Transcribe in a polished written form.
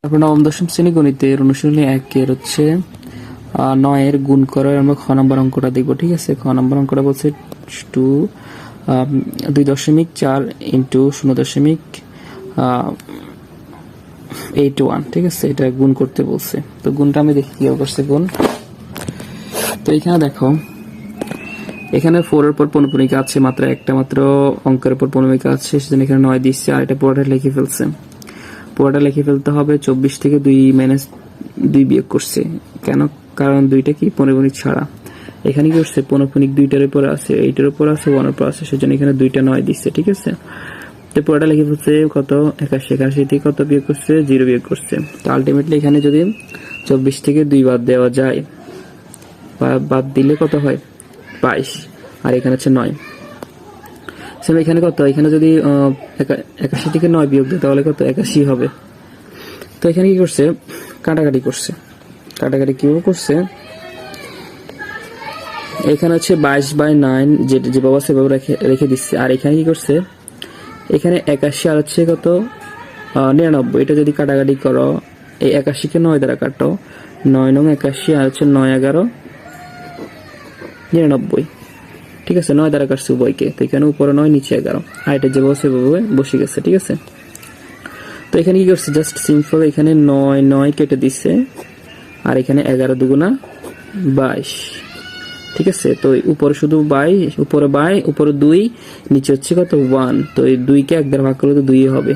তারপর নবম দশম শ্রেণী গণিতের অনুশীলনী 1 হচ্ছে 9 গুণ করো। আমরা খ নম্বর অঙ্কটা দেখবো, ঠিক আছে। খ নম্বর অঙ্কটা বলছে 2.4 ইন্টু 0.81, ঠিক আছে। এটা গুণ করতে বলছে, তো গুণটা আমি দেখি কি করছে গুণ। তো এখানে দেখো, এখানে 4 এর পর পৌনঃপুনিক আছে, মাত্র একটা মাত্র অঙ্কের উপর পৌনঃপুনিক আছে, সেজন্য এখানে 9 দিচ্ছে। আর এটা পুরোটা লিখে ফেলছে, পুরোটা লিখে ফেলতে হবে। 24 থেকে 2 বিয়োগ করছে কেন? কারণ দুইটা কি পৌনঃপুনিক ছাড়া। এখানে কি করছে, পৌনঃপুনিক 2টার উপর আছে, 8 এর উপর আছে, 1 এর উপর আছে, সেজন্য এখানে 2টা 9 দিচ্ছে, ঠিক আছে। তো পুরোটা লিখে ফেলছে কত, 81 থেকে কত বিয়োগ করছে, 0 বিয়োগ করছে। তো আলটিমেটলি এখানে যদি 24 থেকে 2 বাদ দেওয়া যায়, বাদ দিলে কত হয়, 22। আর এখানে হচ্ছে 9। সেম এখানে কত, এখানে যদি 81 থেকে 9 বিয়োগ দেয় তাহলে কত, 81 হবে। তো এখানে কি করছে, কাটাকাটি করছে। কাটাকাটি কিভাবে করছে, এখানে হচ্ছে 22/9 যেভাবে সেভাবে রেখে দিচ্ছে। আর এখানে কি করছে, এখানে 81 আর হচ্ছে কত, 99। এটা যদি কাটাকাটি করো, এই 81 কে 9 দ্বারা কাটো, 9 নং 81 আর হচ্ছে 9 11 99, ঠিক আছে। 9 দ্বারা কাটছে উভয়কে, তো এখানে উপরে 9 নিচে 11, আর এটা যেভাবে সেভাবে বসে গেছে, ঠিক আছে। তো এখানে কি করছে, জাস্ট সিম্পল এখানে 9 কেটে দিচ্ছে, আর এখানে 11 দুগুণা 22, ঠিক আছে। তো উপরে শুধু 22, উপরে 2, নিচে হচ্ছে কত 1। তো এই 2 কে 1 দ্বারা ভাগ করলে তো 2 হবে।